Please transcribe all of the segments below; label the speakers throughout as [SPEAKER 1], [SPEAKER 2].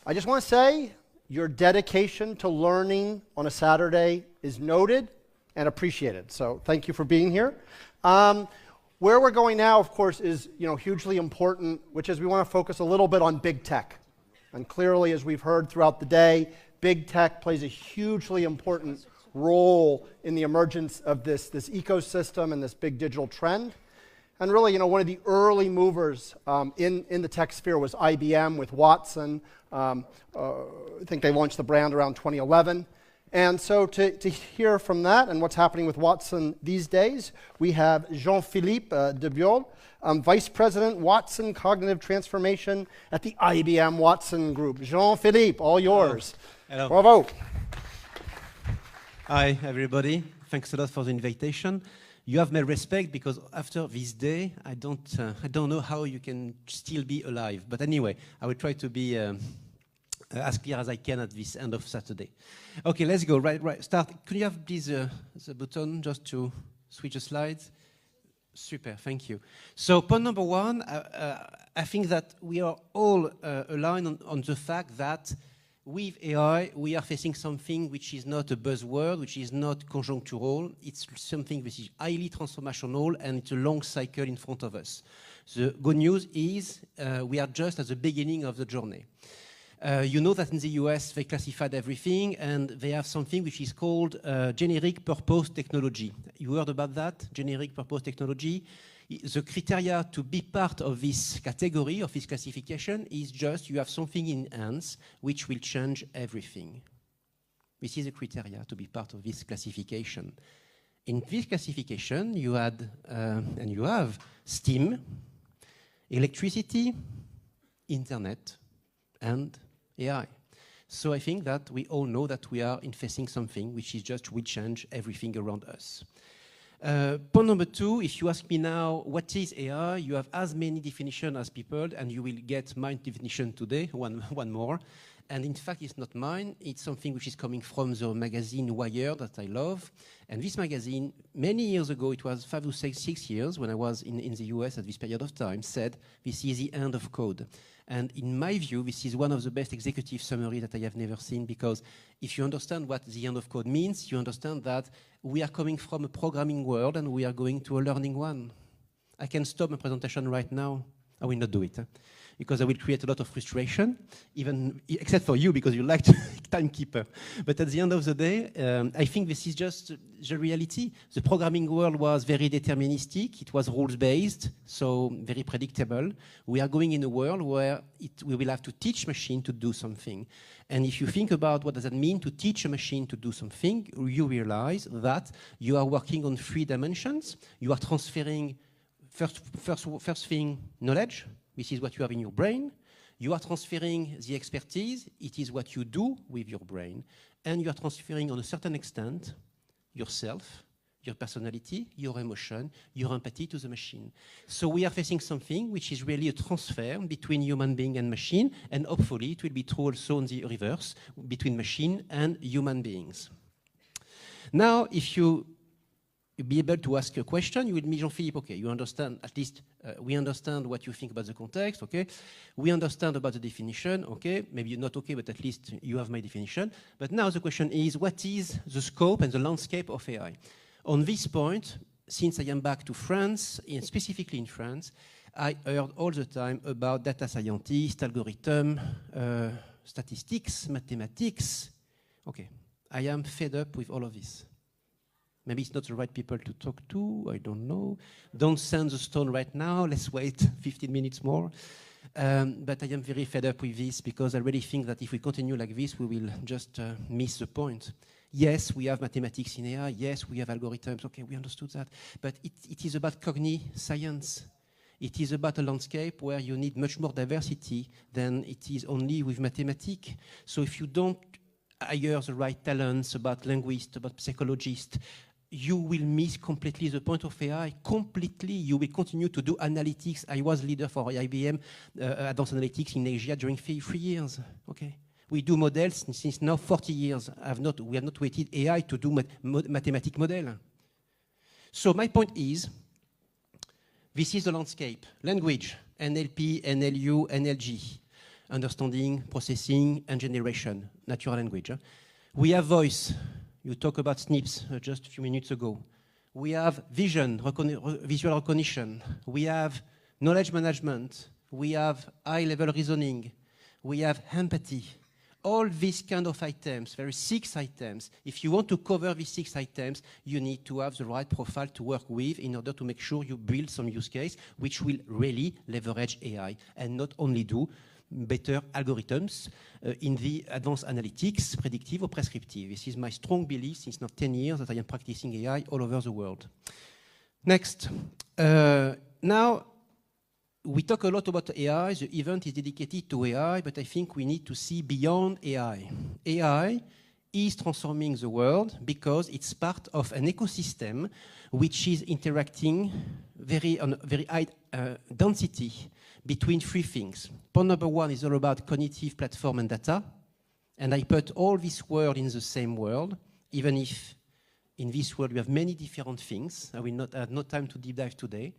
[SPEAKER 1] I just want to say your dedication to learning on a Saturday is noted and appreciated. So thank you for being here. Where we're going now, of course, is hugely important, which is we want to focus a little bit on big tech. And clearly, as we've heard throughout the day, big tech plays a hugely important role in the emergence of this ecosystem and this big digital trend. And really, one of the early movers in the tech sphere was IBM with Watson. I think they launched the brand around 2011. And so to hear from that and what's happening with Watson these days, we have Jean-Philippe Desbiolles, Vice President, Watson Cognitive Transformation at the IBM Watson Group. Jean-Philippe, all yours.
[SPEAKER 2] Hello.
[SPEAKER 1] Bravo.
[SPEAKER 2] Hi, everybody. Thanks a lot for the invitation. You have my respect because after this day, I don't know how you can still be alive. But anyway, I will try to be as clear as I can at this end of Saturday. Okay, let's go. Right. Start. Could you have please the button just to switch the slides? Super, thank you. So point number one, I think that we are all aligned on the fact that with AI, we are facing something which is not a buzzword, which is not conjunctural. It's something which is highly transformational, and it's a long cycle in front of us. The good news is we are just at the beginning of the journey. You know that in the US, they classified everything, and they have something which is called generic purpose technology. You heard about that, generic purpose technology? The criteria to be part of this category, of this classification, is just you have something in hands which will change everything. This is the criteria to be part of this classification. In this classification, you had and you have steam, electricity, internet, and AI. So I think that we all know that we are facing something which is just will change everything around us. Point number two, if you ask me now, what is AI? You have as many definitions as people, and you will get my definition today, one more. And in fact, it's not mine. It's something which is coming from the magazine Wired that I love. And this magazine, many years ago, it was 5 to 6 years, when I was in the US at this period of time, said, this is the end of code. And in my view, this is one of the best executive summaries that I have never seen, because if you understand what the end of code means, you understand that we are coming from a programming world and we are going to a learning one. I can stop my presentation right now. I will not do it, because I will create a lot of frustration, except for you, because you like timekeeper. But at the end of the day, I think this is just the reality. The programming world was very deterministic. It was rules-based, so very predictable. We are going in a world where we will have to teach machine to do something. And if you think about what does it mean to teach a machine to do something, you realize that you are working on 3 dimensions. You are transferring, first thing, knowledge. This is what you have in your brain. You are transferring the expertise. It is what you do with your brain. And you are transferring, on a certain extent, yourself, your personality, your emotion, your empathy to the machine. So we are facing something which is really a transfer between human being and machine, and hopefully it will be true also in the reverse, between machine and human beings. Now, if you be able to ask a question, you will meet Jean-Philippe, okay, you understand, at least we understand what you think about the context, okay? We understand about the definition, okay? Maybe you're not okay, but at least you have my definition. But now the question is, what is the scope and the landscape of AI? On this point, since I am back to France, and specifically in France, I heard all the time about data scientists, algorithm, statistics, mathematics. Okay, I am fed up with all of this. Maybe it's not the right people to talk to, I don't know. Don't send the stone right now, let's wait 15 minutes more. But I am very fed up with this, because I really think that if we continue like this, we will just miss the point. Yes, we have mathematics in AI, yes, we have algorithms, okay, we understood that. But it is about cognitive science. It is about a landscape where you need much more diversity than it is only with mathematics. So if you don't hire the right talents about linguists, about psychologists, you will miss completely the point of AI. Completely, you will continue to do analytics. I was leader for IBM advanced analytics in Asia during 3 years. Okay, we do models since now 40 years. We have not waited AI to do mathematical model. So my point is, this is the landscape: language, NLP, NLU, NLG. understanding, processing, and generation, natural language. We have voice. You talk about SNPs just a few minutes ago. We have vision, visual recognition. We have knowledge management. We have high-level reasoning. We have empathy. All these kind of items, there are 6 items. If you want to cover these 6 items, you need to have the right profile to work with in order to make sure you build some use case which will really leverage AI and not only do better algorithms in the advanced analytics, predictive or prescriptive. This is my strong belief since now 10 years that I am practicing AI all over the world. Next. Now, we talk a lot about AI. The event is dedicated to AI, but I think we need to see beyond AI. AI is transforming the world because it's part of an ecosystem which is interacting on a very high density between 3 things. Point number 1 is all about cognitive platform and data. And I put all this world in the same world, even if in this world we have many different things. I will not have no time to deep dive today.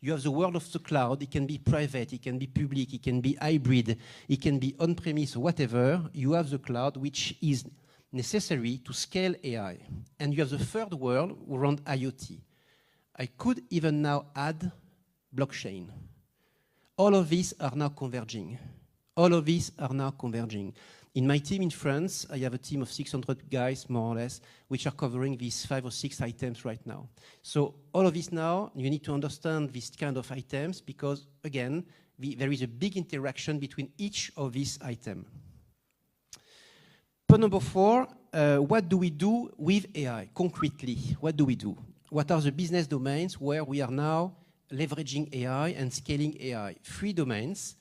[SPEAKER 2] You have the world of the cloud. It can be private, it can be public, it can be hybrid, it can be on-premise, whatever. You have the cloud, which is necessary to scale AI. And you have the third world around IoT. I could even now add blockchain. All of these are now converging. All of these are now converging. In my team in France, I have a team of 600 guys, more or less, which are covering these 5 or 6 items right now. So all of this now, you need to understand these kind of items because, again, there is a big interaction between each of these items. Point number 4, what do we do with AI concretely? What do we do? What are the business domains where we are now leveraging AI and scaling AI? 3 domains.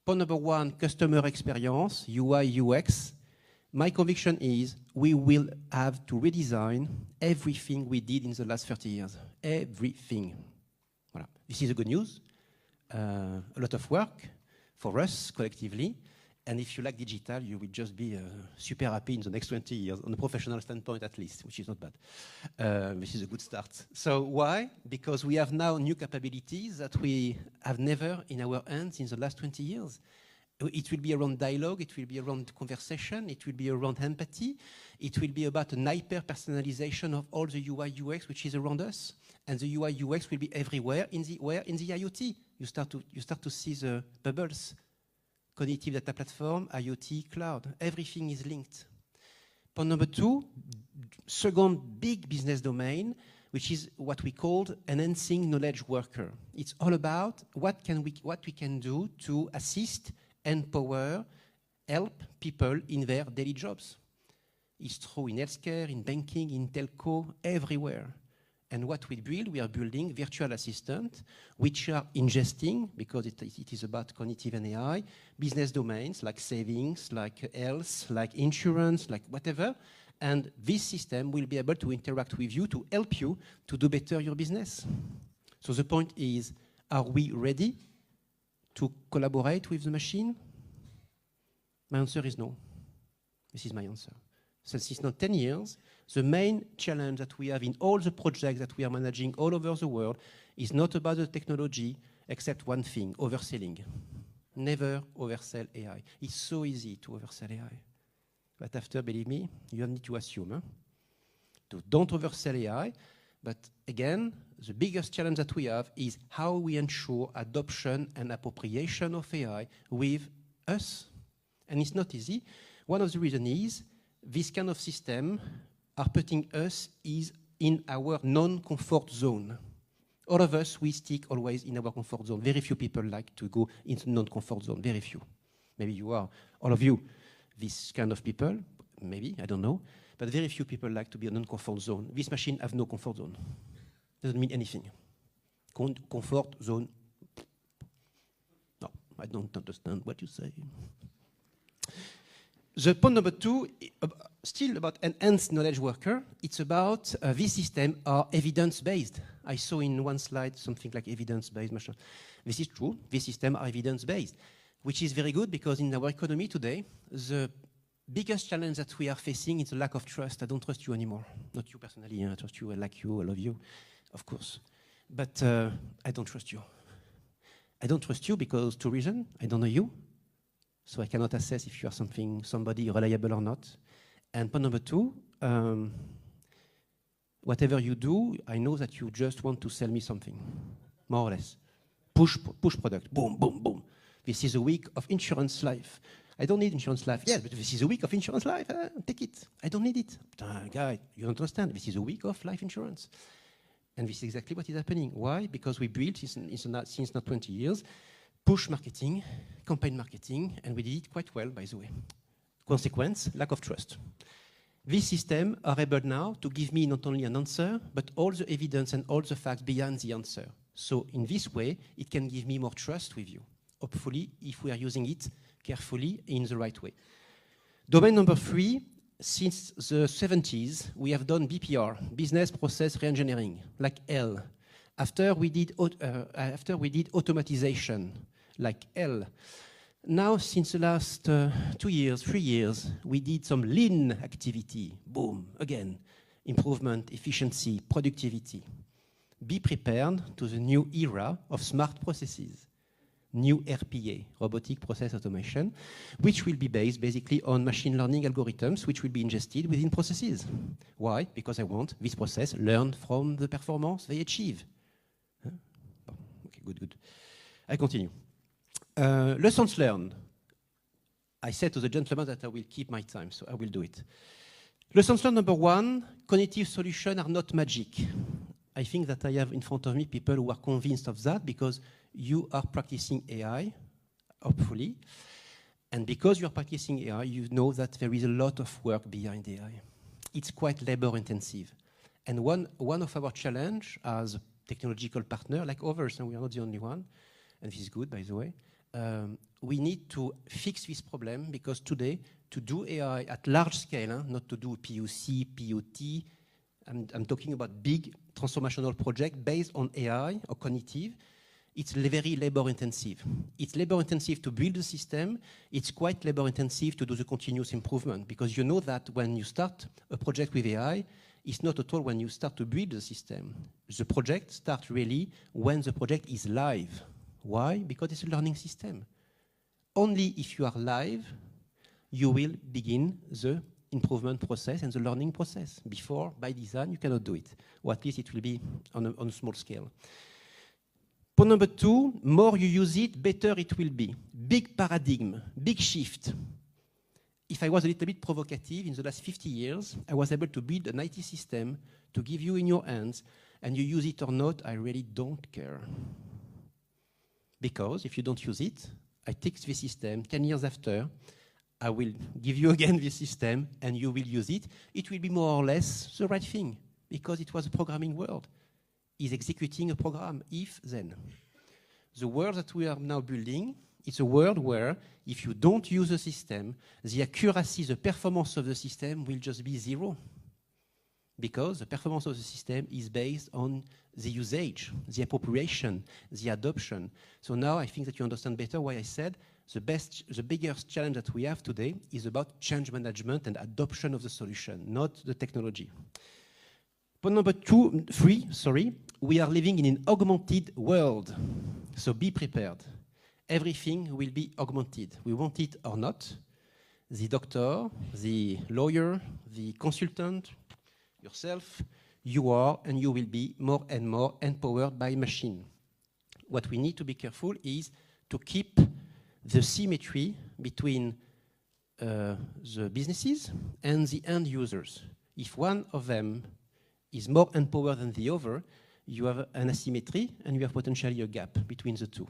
[SPEAKER 2] Point number 1, customer experience, UI, UX. My conviction is we will have to redesign everything we did in the last 30 years. Everything. Voilà. This is the good news. A lot of work for us collectively. And if you like digital, you will just be super happy in the next 20 years, on a professional standpoint at least, which is not bad. This is a good start. So why? Because we have now new capabilities that we have never in our hands in the last 20 years. It will be around dialogue, it will be around conversation, it will be around empathy, it will be about an hyper-personalization of all the UI, UX which is around us. And the UI, UX will be everywhere in the IoT. You start to see the bubbles. Cognitive data platform, IoT, cloud, everything is linked. Point number 2, second big business domain, which is what we called enhancing knowledge worker. It's all about what we can do to assist, empower, help people in their daily jobs. It's true in healthcare, in banking, in telco, everywhere. And what we build, we are building virtual assistants, which are ingesting, because it is about cognitive and AI, business domains like savings, like health, like insurance, like whatever. And this system will be able to interact with you to help you to do better your business. So the point is, are we ready to collaborate with the machine? My answer is no. This is my answer. Since now 10 years, the main challenge that we have in all the projects that we are managing all over the world is not about the technology, except one thing, overselling. Never oversell AI. It's so easy to oversell AI. But after, believe me, you need to assume. Huh? So don't oversell AI. But again, the biggest challenge that we have is how we ensure adoption and appropriation of AI with us. And it's not easy. One of the reasons is this kind of system are putting us in our non-comfort zone. All of us, we stick always in our comfort zone. Very few people like to go into non-comfort zone. Very few. Maybe you are, all of you, this kind of people. Maybe, I don't know. But very few people like to be in a non-comfort zone. This machine have no comfort zone. Doesn't mean anything. Comfort zone. No, I don't understand what you say. The point number 2, still about enhanced knowledge worker, it's about this system are evidence-based. I saw in one slide something like evidence-based. This is true. This system are evidence-based, which is very good because in our economy today, the biggest challenge that we are facing is the lack of trust. I don't trust you anymore. Not you personally. I trust you. I like you. I love you, of course. But I don't trust you. I don't trust you because 2 reasons. I don't know you. so I cannot assess if you are somebody reliable or not. And point number two, whatever you do, I know that you just want to sell me something, more or less. Push product, boom, boom, boom. This is a week of insurance life. I don't need insurance life. Yes, but this is a week of insurance life. Take it. I don't need it. Guy, you don't understand. This is a week of life insurance. And this is exactly what is happening. Why? Because we built, since not 20 years, push marketing, campaign marketing, and we did it quite well, by the way. Consequence, lack of trust. These systems are able now to give me not only an answer, but all the evidence and all the facts behind the answer. So in this way, it can give me more trust with you, hopefully, if we are using it carefully in the right way. Domain number 3, since the 70s, we have done BPR, business process reengineering, like L. After we did automatization, like L. Now, since the last 2 years, 3 years, we did some lean activity. Boom, again, improvement, efficiency, productivity. Be prepared to the new era of smart processes. New RPA, robotic process automation, which will be based basically on machine learning algorithms, which will be ingested within processes. Why? Because I want this process learn from the performance they achieve. Huh? Oh, okay, good. I continue. Lessons learned. I said to the gentleman that I will keep my time, so I will do it. Lessons learned number 1, cognitive solutions are not magic. I think that I have in front of me people who are convinced of that because you are practicing AI, hopefully. And because you are practicing AI, you know that there is a lot of work behind AI. It's quite labor intensive. And one of our challenge as a technological partner, like others, and we are not the only one, and this is good, by the way, we need to fix this problem because today, to do AI at large scale, not to do POC, POT, I'm talking about big transformational projects based on AI or cognitive. It's very labor intensive. It's labor intensive to build the system. It's quite labor intensive to do the continuous improvement because you know that when you start a project with AI, it's not at all when you start to build the system. The project starts really when the project is live. Why? Because it's a learning system. Only if you are live, you will begin the improvement process and the learning process. Before, by design, you cannot do it. Or at least it will be on a small scale. Point number 2, more you use it, better it will be. Big paradigm, big shift. If I was a little bit provocative, in the last 50 years, I was able to build an IT system to give you in your hands, and you use it or not, I really don't care. Because if you don't use it, I take the system 10 years after, I will give you again this system, and you will use it. It will be more or less the right thing, because it was a programming world. Is executing a program, if, then. The world that we are now building, it's a world where if you don't use the system, the accuracy, the performance of the system will just be 0. Because the performance of the system is based on the usage, the appropriation, the adoption. So now I think that you understand better why I said the biggest challenge that we have today is about change management and adoption of the solution, not the technology. Point number 3, we are living in an augmented world. So be prepared. Everything will be augmented. We want it or not. The doctor, the lawyer, the consultant, yourself, you are and you will be more and more empowered by machine. What we need to be careful is to keep the symmetry between the businesses and the end users. If one of them is more empowered than the other, you have an asymmetry and you have potentially a gap between the two.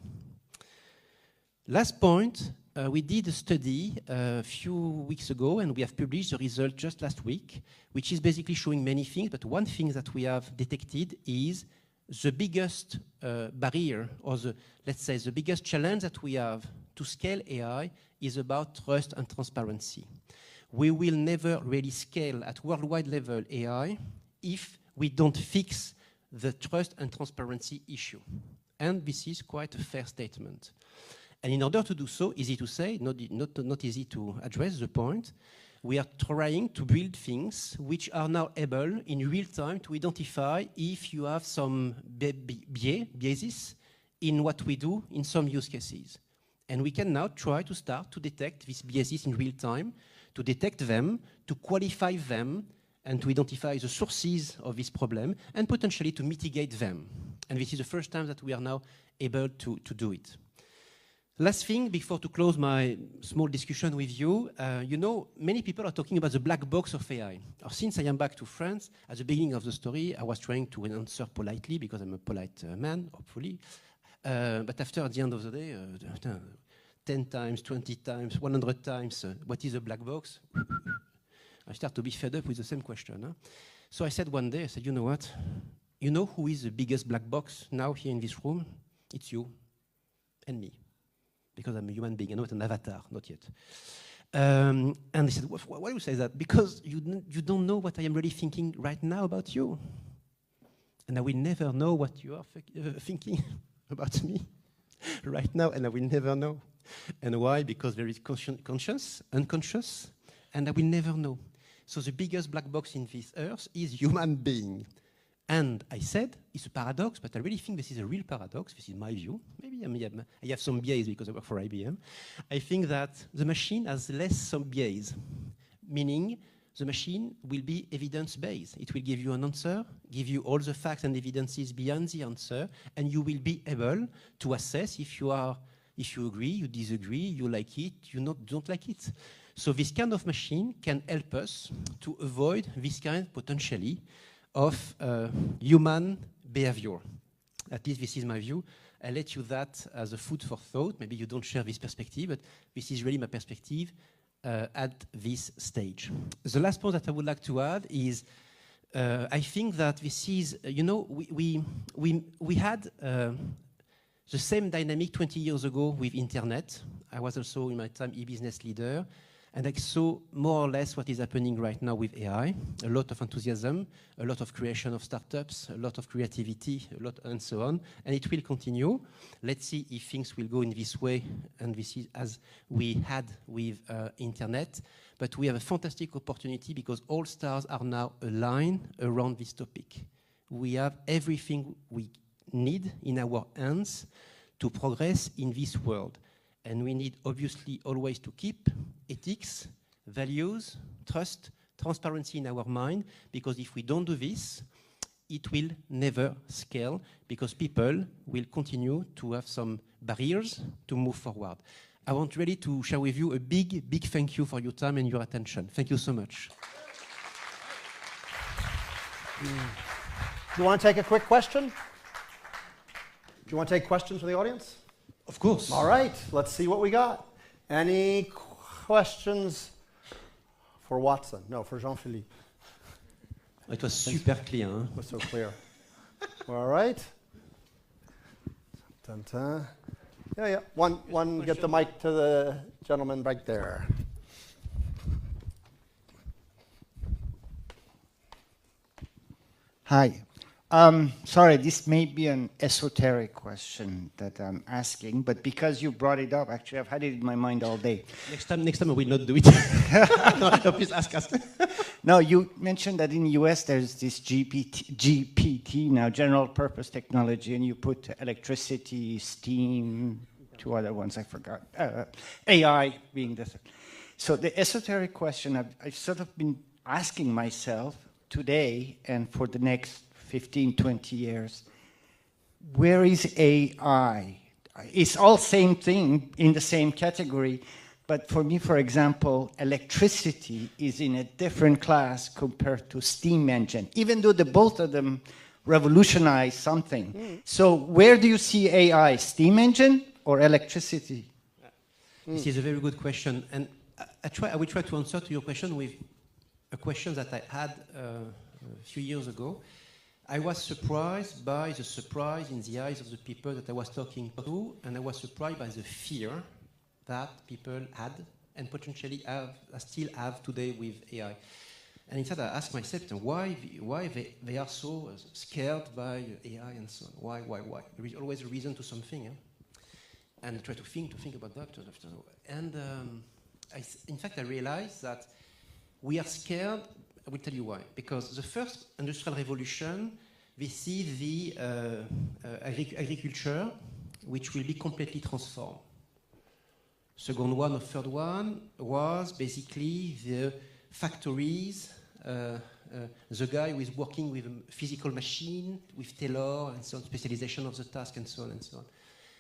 [SPEAKER 2] Last point, we did a study a few weeks ago and we have published the result just last week, which is basically showing many things, but one thing that we have detected is the biggest barrier, or let's say the biggest challenge that we have to scale AI is about trust and transparency. We will never really scale at worldwide level AI if we don't fix the trust and transparency issue. And this is quite a fair statement. And in order to do so, easy to say, not easy to address the point, we are trying to build things which are now able in real time to identify if you have some biases in what we do in some use cases. And we can now try to start to detect these biases in real time, to detect them, to qualify them, and to identify the sources of this problem, and potentially to mitigate them. And this is the first time that we are now able to do it. Last thing, before to close my small discussion with you, you know, many people are talking about the black box of AI. Since I am back to France, at the beginning of the story, I was trying to answer politely, because I'm a polite man, hopefully. But after, at the end of the day, 10 times, 20 times, 100 times, what is a black box? I start to be fed up with the same question. Huh? So I said one day, I said, you know what? You know who is the biggest black box now here in this room? It's you and me. Because I'm a human being, I'm not an avatar, not yet. And they said, why do you say that? Because you don't know what I am really thinking right now about you. And I will never know what you are thinking about me right now, and I will never know. And why? Because there is conscious, unconscious, and I will never know. So the biggest black box in this earth is human being. And I said, it's a paradox, but I really think this is a real paradox. This is my view. Maybe I have some bias because I work for IBM. I think that the machine has less some bias, meaning the machine will be evidence-based. It will give you an answer, give you all the facts and evidences behind the answer, and you will be able to assess if you agree, you disagree, you like it, you don't like it. So this kind of machine can help us to avoid this kind, potentially, of human behavior. At least this is my view. I let you that as a food for thought. Maybe you don't share this perspective, but this is really my perspective at this stage. The last point that I would like to add is I think that this is, you know, we had the same dynamic 20 years ago with internet. I was also in my time e-business leader. And I saw more or less what is happening right now with AI. A lot of enthusiasm, a lot of creation of startups, a lot of creativity, a lot and so on. And it will continue. Let's see if things will go in this way, and this is as we had with internet. But we have a fantastic opportunity because all stars are now aligned around this topic. We have everything we need in our hands to progress in this world. And we need, obviously, always to keep ethics, values, trust, transparency in our mind, because if we don't do this, it will never scale, because people will continue to have some barriers to move forward. I want really to share with you a big, big thank you for your time and your attention. Thank you so much.
[SPEAKER 1] Do you want to take a quick question? Do you want to take questions from the audience?
[SPEAKER 2] Of course.
[SPEAKER 1] All right, let's see what we got. Any questions for Watson? No, for Jean-Philippe.
[SPEAKER 2] It was super clear. Huh?
[SPEAKER 1] It was so clear. All right. Dun, dun. Yeah. One. Get the mic to the gentleman right there.
[SPEAKER 3] Hi. Sorry, this may be an esoteric question that I'm asking, but because you brought it up, actually, I've had it in my mind all day.
[SPEAKER 2] Next time I will not do it. no, please ask us.
[SPEAKER 3] No, you mentioned that in the US there's this GPT now, general purpose technology, and you put electricity, steam, two other ones I forgot, AI being the third. So the esoteric question I've sort of been asking myself today and for the next 15, 20 years, where is AI? It's all same thing in the same category, but for me, for example, electricity is in a different class compared to steam engine, even though the both of them revolutionize something. So where do you see AI, steam engine or electricity?
[SPEAKER 2] This is a very good question, and I will try to answer to your question with a question that I had a few years ago. I was surprised by the surprise in the eyes of the people that I was talking to, and I was surprised by the fear that people had and potentially still have today with AI. And instead I asked myself why they are so scared by AI and so on. Why? There is always a reason to something. And I try to think about that. And in fact, I realized that we are scared. I will tell you why. Because the first industrial revolution, we see the agriculture, which will be completely transformed. Second one or third one was basically the factories, the guy who is working with a physical machine, with tailor and so on, specialization of the task and so on and so on.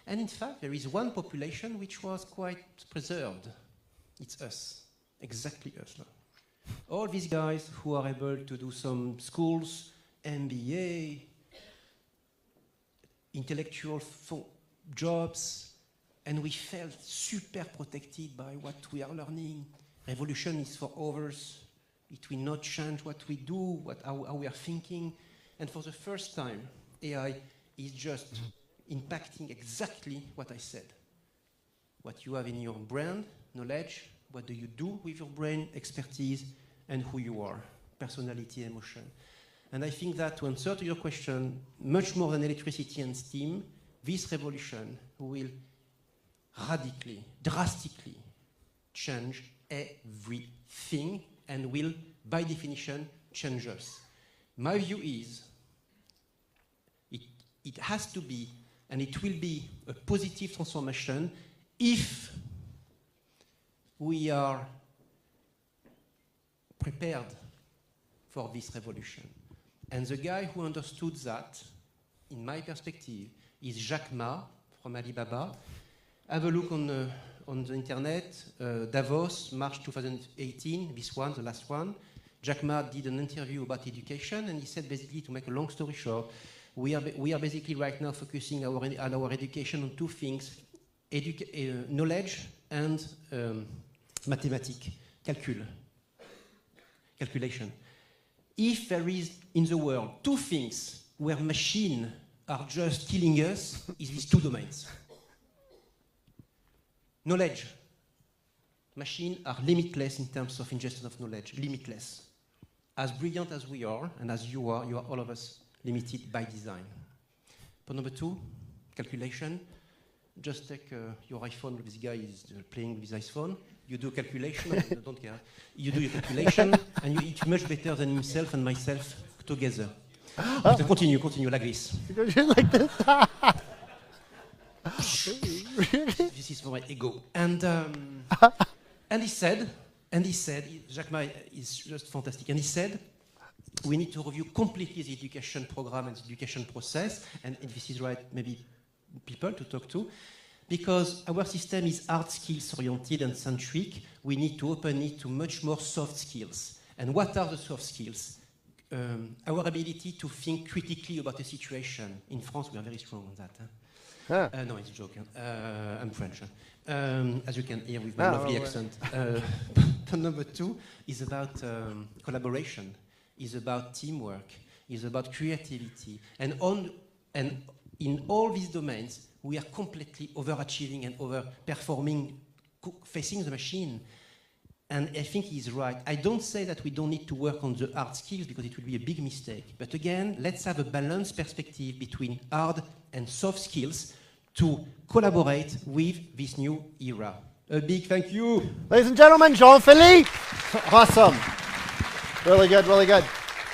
[SPEAKER 2] And in fact, there is one population which was quite preserved. It's us, exactly us. Now. All these guys who are able to do some schools, MBA, intellectual jobs, and we felt super protected by what we are learning. Revolution is for others. It will not change what we do, how we are thinking. And for the first time, AI is just impacting exactly what I said. What you have in your brand, knowledge, what do you do with your brain, expertise, and who you are, personality, emotion. And I think that to answer to your question, much more than electricity and steam, this revolution will radically, drastically change everything and will, by definition, change us. My view is it has to be, and it will be, a positive transformation if we are prepared for this revolution. And the guy who understood that, in my perspective, is Jack Ma from Alibaba. Have a look on the internet, Davos, March 2018, this one, the last one. Jack Ma did an interview about education, and he said, basically, to make a long story short, we are basically right now focusing our education on two things, knowledge and mathematics, calculation. If there is in the world two things where machines are just killing us, is these two domains. Knowledge. Machines are limitless in terms of ingestion of knowledge, limitless. As brilliant as we are, and as you are all of us limited by design. Point number two, calculation. Just take your iPhone, this guy is playing with his iPhone. You do a calculation, I don't care. You do your calculation, and it's much better than himself and myself together. So continue like this.
[SPEAKER 1] Like this?
[SPEAKER 2] This is for my ego. And he said, Jack Ma is just fantastic, and he said, we need to review completely the education program and the education process, and this is right, maybe people to talk to, because our system is hard skills oriented and centric. We need to open it to much more soft skills. And what are the soft skills? Our ability to think critically about a situation. In France, we are very strong on that. Huh?
[SPEAKER 1] Huh.
[SPEAKER 2] No, it's a joke. I'm French. As you can hear with my lovely accent. Number two is about collaboration, is about teamwork, is about creativity. And in all these domains, we are completely overachieving and overperforming, facing the machine. And I think he's right. I don't say that we don't need to work on the hard skills because it will be a big mistake. But again, let's have a balanced perspective between hard and soft skills to collaborate with this new era. A big thank you.
[SPEAKER 1] Ladies and gentlemen, Jean-Philippe. Awesome. Really good, really good.